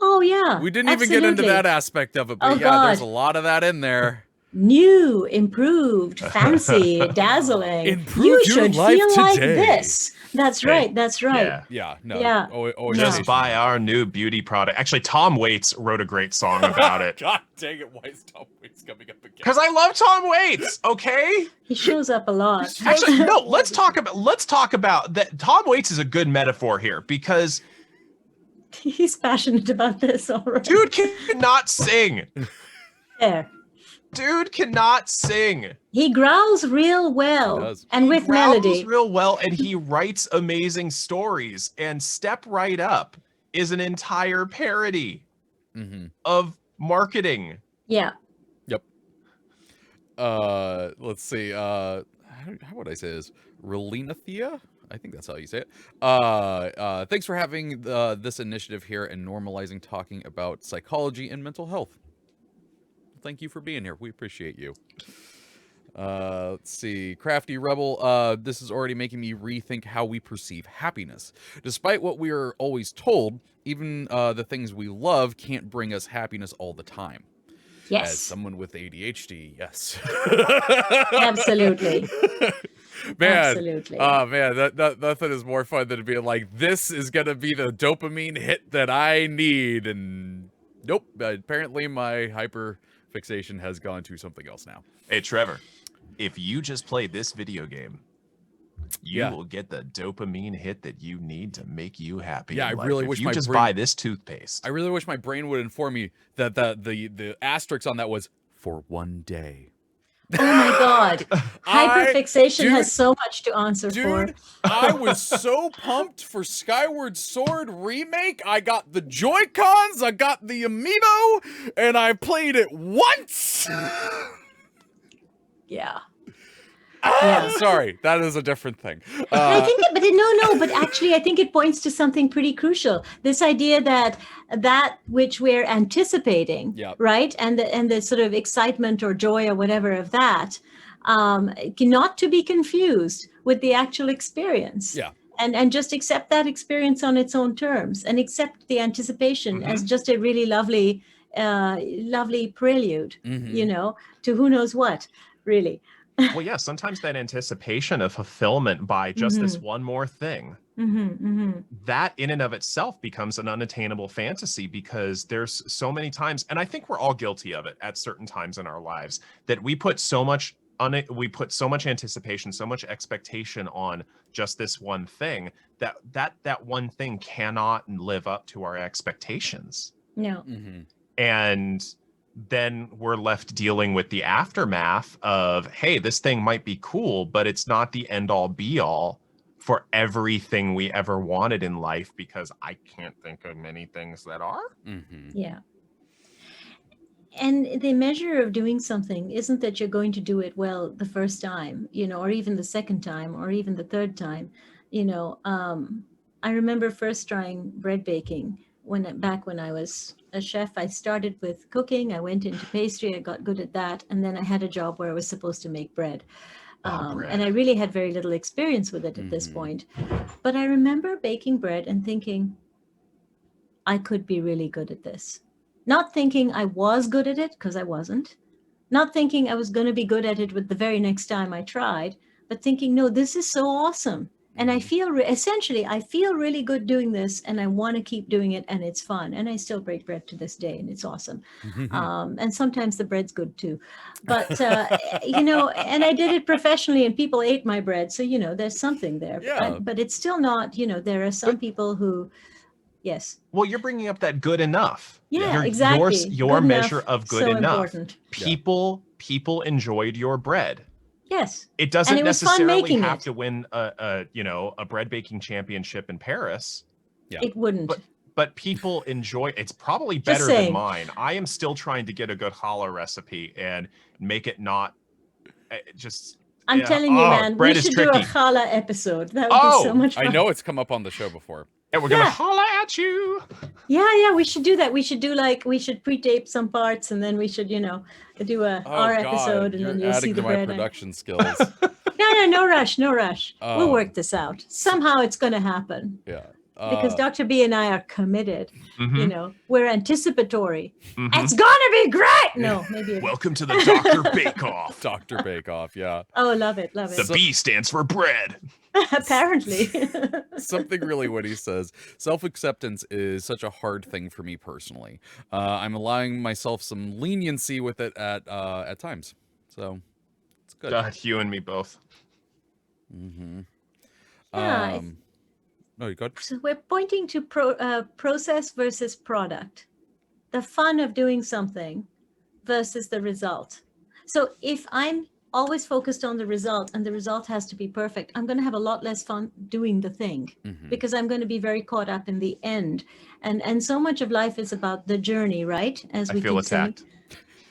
oh yeah.
We didn't even get into that aspect of it, but there's a lot of that in there.
New, improved, fancy, dazzling. You should feel like this. That's right. That's right.
Yeah. No.
Yeah.
Just buy our new beauty product. Actually, Tom Waits wrote a great song about it.
God dang it! Why is Tom Waits coming up again?
Because I love Tom Waits. Okay.
He shows up a lot.
Actually, no. Let's talk about that. Tom Waits is a good metaphor here because
he's passionate about this already.
Dude cannot sing.
There.
Dude cannot sing.
He growls real well, and with melody.
Real well, and he writes amazing stories. And Step Right Up is an entire parody of marketing.
Yeah.
Yep. Let's see. How would I say this? Relinathea? I think that's how you say it. Thanks for having this initiative here and normalizing talking about psychology and mental health. Thank you for being here. We appreciate you. Let's see. Crafty Rebel, this is already making me rethink how we perceive happiness. Despite what we are always told, even the things we love can't bring us happiness all the time.
Yes.
As someone with ADHD, yes.
Absolutely.
Man,
Absolutely.
man, that nothing is more fun than being like, this is gonna be the dopamine hit that I need, and nope. Apparently, my hyperfixation has gone to something else now.
Hey, Trevor, if you just play this video game, you will get the dopamine hit that you need to make you happy.
Yeah, I really wish
you
my
just
brain-
buy this toothpaste.
I really wish my brain would inform me that the asterisk on that was for one day.
Oh my God. Hyperfixation has so much to answer for.
Dude, I was so pumped for Skyward Sword Remake. I got the Joy-Cons, I got the Amiibo, and I played it once.
Yeah.
Sorry, that is a different thing.
I think, but actually, I think it points to something pretty crucial. This idea that which we're anticipating,
Yep.
right, and the sort of excitement or joy or whatever of that, not to be confused with the actual experience.
Yeah.
And just accept that experience on its own terms, and accept the anticipation as just a really lovely prelude, to who knows what, really.
Well, yeah, sometimes that anticipation of fulfillment by just this one more thing, that in and of itself becomes an unattainable fantasy, because there's so many times, and I think we're all guilty of it at certain times in our lives, that we put so much anticipation, so much expectation on just this one thing that one thing cannot live up to our expectations.
No.
And then we're left dealing with the aftermath of, hey, this thing might be cool, but it's not the end all be all for everything we ever wanted in life, because I can't think of many things that are.
Yeah. And the measure of doing something isn't that you're going to do it well the first time, or even the second time, or even the third time. I remember first trying bread baking back when I was a chef. I started with cooking. I went into pastry. I got good at that. And then I had a job where I was supposed to make bread.
Bread.
And I really had very little experience with it at this point. But I remember baking bread and thinking, I could be really good at this. Not thinking I was good at it, because I wasn't. Not thinking I was going to be good at it with the very next time I tried, but thinking, no, this is so awesome. And I feel I feel really good doing this, and I want to keep doing it, and it's fun. And I still bake bread to this day, and it's awesome. And sometimes the bread's good too. But, and I did it professionally, and people ate my bread. So, there's something there.
Yeah.
But it's still not, there are some people who, yes.
Well, you're bringing up that good enough.
Yeah, exactly.
Your
Good
measure
enough,
of good
so
enough.
important.
People enjoyed your bread.
Yes.
It doesn't
And it was fun
necessarily
making
have
it.
to win a bread baking championship in Paris.
Yeah.
It wouldn't.
But people enjoy it's probably
Just
better than
saying.
mine. I am still trying to get a good challah recipe and make it not just.
I'm telling you, man, we
bread is
should do a
tricky.
challah episode. That would be so much fun.
I know it's come up on the show before.
And we're gonna holla at you.
Yeah, we should do that. We should pre-tape some parts, and then we should, do our episode, and then you'll see the
my
bread.
production skills.
No rush. We'll work this out. Somehow it's going to happen.
Yeah.
Because Dr. B and I are committed. We're anticipatory.
Mhm.
It's gonna be great. No, maybe it
Welcome to the Dr. Bake Off.
Dr. Bake Off, yeah.
Oh, love it.
The B stands for bread.
Apparently.
Something really witty says, self-acceptance is such a hard thing for me personally. I'm allowing myself some leniency with it at times. So it's good.
God, you and me both.
Yeah,
No, you got.
So we're pointing to process versus product, the fun of doing something versus the result. So if I'm always focused on the result, and the result has to be perfect, I'm going to have a lot less fun doing the thing, because I'm going to be very caught up in the end. And so much of life is about the journey, right? As we
I feel
keep saying.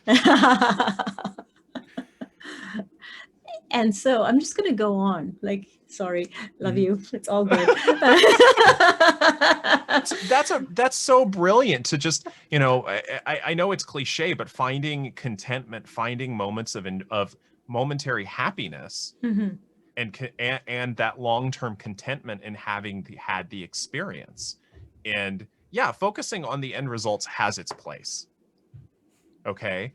attacked.
And so I'm just going to go on. Like, Sorry, love you. It's all good.
That's so brilliant to just, I know it's cliche, but finding contentment, finding moments of momentary happiness,
Mhm.
and that long-term contentment in having had the experience. And yeah, focusing on the end results has its place. Okay.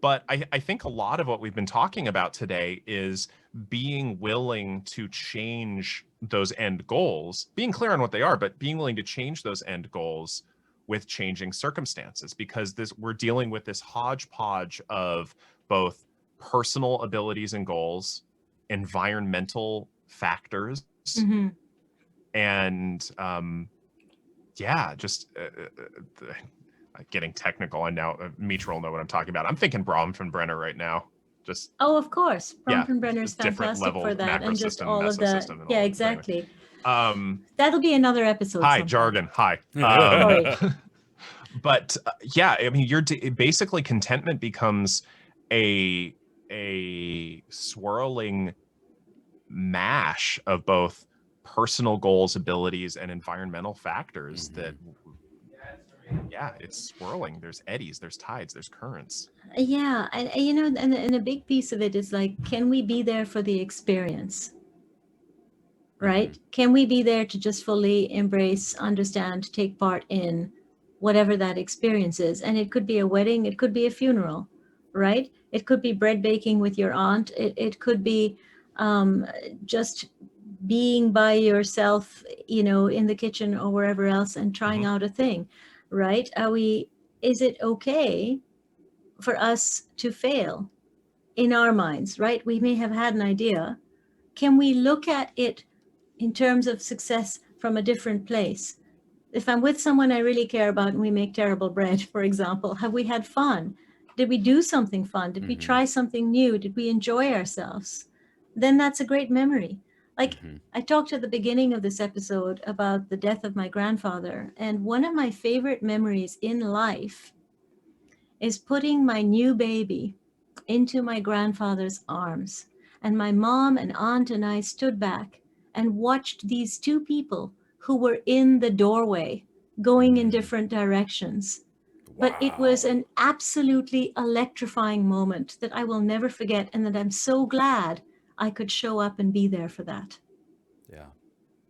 But I think a lot of what we've been talking about today is being willing to change those end goals, being clear on what they are, but being willing to change those end goals with changing circumstances, because we're dealing with this hodgepodge of both personal abilities and goals, environmental factors,
Mhm.
and just getting technical. And now Mitra will know what I'm talking about. I'm thinking Bronfenbrenner right now. Just
Oh, of course.
yeah,
Bronfenbrenner's
different
fantastic
level
for that.
macro
And just
system,
all of the,
mesosystem, and all that.
exactly.
Anyway.
That'll be another episode.
Hi,
sometime.
jargon. Hi.
Sorry.
But yeah, I mean, basically contentment becomes a swirling mash of both personal goals, abilities, and environmental factors that, yeah, it's swirling. There's eddies, there's tides, there's currents.
Yeah, and a big piece of it is like, can we be there for the experience? Right? Can we be there to just fully embrace, understand, take part in whatever that experience is? And it could be a wedding, it could be a funeral, right? It could be bread baking with your aunt. It could be just being by yourself, in the kitchen or wherever else and trying out a thing, right? Is it okay for us to fail in our minds, right? We may have had an idea. Can we look at it in terms of success from a different place? If I'm with someone I really care about and we make terrible bread, for example, have we had fun? Did we do something fun? Did we try something new? Did we enjoy ourselves? Then that's a great memory. Like I talked at the beginning of this episode about the death of my grandfather. And one of my favorite memories in life is putting my new baby into my grandfather's arms. And my mom and aunt and I stood back and watched these two people who were in the doorway going in different directions. But it was an absolutely electrifying moment that I will never forget, and that I'm so glad I could show up and be there for that.
Yeah.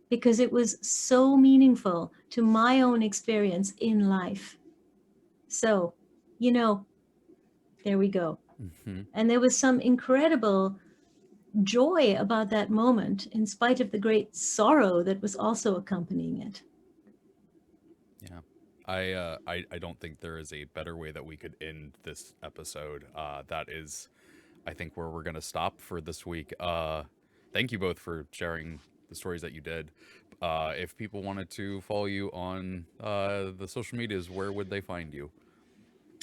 Because it was so meaningful to my own experience in life. So, there we go. And there was some incredible joy about that moment, in spite of the great sorrow that was also accompanying it.
Yeah. I don't think there is a better way that we could end this episode. That is, I think, where we're going to stop for this week. Thank you both for sharing the stories that you did. If people wanted to follow you on the social medias, where would they find you?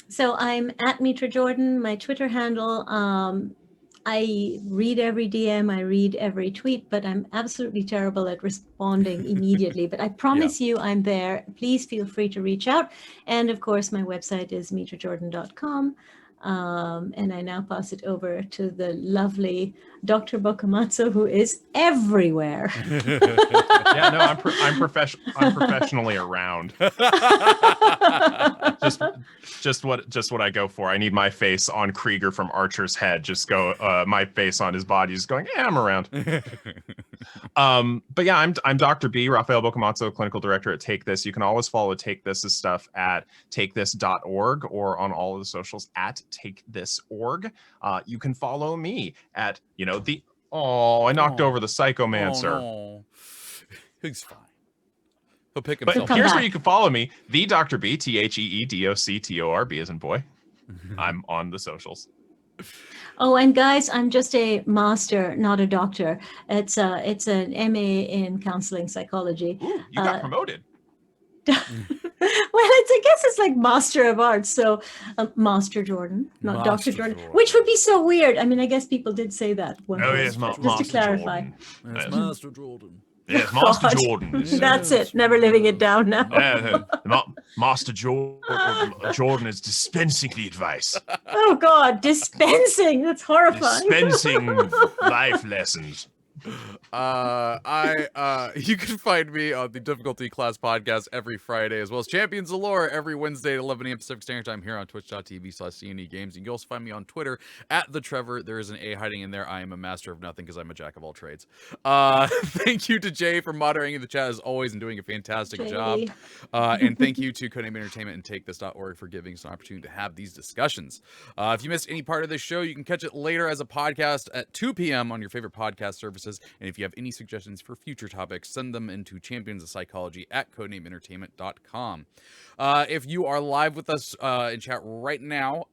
So I'm at Mitra Jordan, my Twitter handle. I read every DM, I read every tweet, but I'm absolutely terrible at responding immediately. But I promise you I'm there. Please feel free to reach out. And of course, my website is mitrajordan.com. And I now pass it over to the lovely Dr. Boccamazzo, who is everywhere.
Yeah, no, I'm professionally around. just what I go for. I need my face on Krieger from Archer's head. Just go my face on his body, just going, yeah, I'm around. But yeah, I'm Dr. B, Raffael Boccamazzo, clinical director at Take This. You can always follow Take This's stuff at takethis.org or on all of the socials at takethis.org. You can follow me at, I knocked over the Psychomancer.
Oh, no. He's fine. He'll pick
But
himself
here's
back.
where you can follow me, the Dr. B, TheeDoctorB as in boy. I'm on the socials.
Oh, and guys, I'm just a master, not a doctor. It's an MA in counseling psychology.
Ooh, you got promoted.
Well, I guess it's like Master of Arts. So Master Jordan, not
Master
Dr. Jordan,
Jordan.
which would be so weird. I mean, I guess people did say that one.
Oh,
time,
yes,
just
Master
to clarify.
Jordan.
It's
Yes.
Master Jordan.
Yes, Master
God.
Jordan.
That's it. Never living it down now.
Master Jordan is dispensing the advice.
Oh God, dispensing. That's horrifying.
Dispensing life lessons.
You can find me on the Difficulty Class podcast every Friday, as well as Champions of Lore every Wednesday at 11 a.m. Pacific Standard Time here on twitch.tv/CNE Games. You can also find me on Twitter at the Treavor. There is an A hiding in there. I am a master of nothing because I'm a jack of all trades. Thank you to Jay for moderating the chat as always and doing a fantastic job. And thank you to Codename Entertainment and TakeThis.org for giving us an opportunity to have these discussions. If you missed any part of this show, you can catch it later as a podcast at 2 p.m. on your favorite podcast services. And if you have any suggestions for future topics, send them into championsofpsychology@codenameentertainment.com. If you are live with us in chat right now,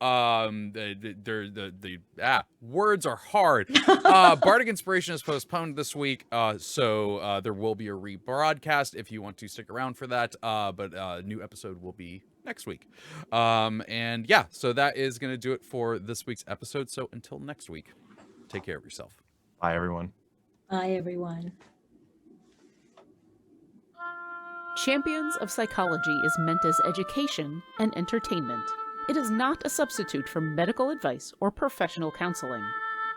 words are hard. Bardic Inspiration is postponed this week, so there will be a rebroadcast if you want to stick around for that, but a new episode will be next week. And yeah, so that is going to do it for this week's episode. So until next week, take care of yourself.
Bye, everyone.
Bye, everyone.
Champions of Psychology is meant as education and entertainment. It is not a substitute for medical advice or professional counseling.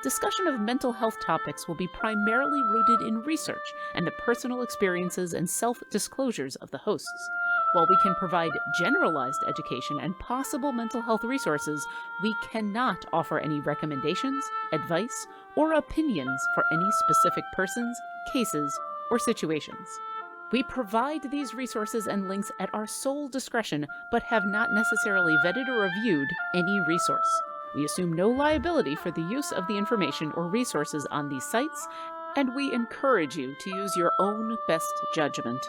Discussion of mental health topics will be primarily rooted in research and the personal experiences and self-disclosures of the hosts. While we can provide generalized education and possible mental health resources, we cannot offer any recommendations, advice, or opinions for any specific persons, cases, or situations. We provide these resources and links at our sole discretion, but have not necessarily vetted or reviewed any resource. We assume no liability for the use of the information or resources on these sites, and we encourage you to use your own best judgment.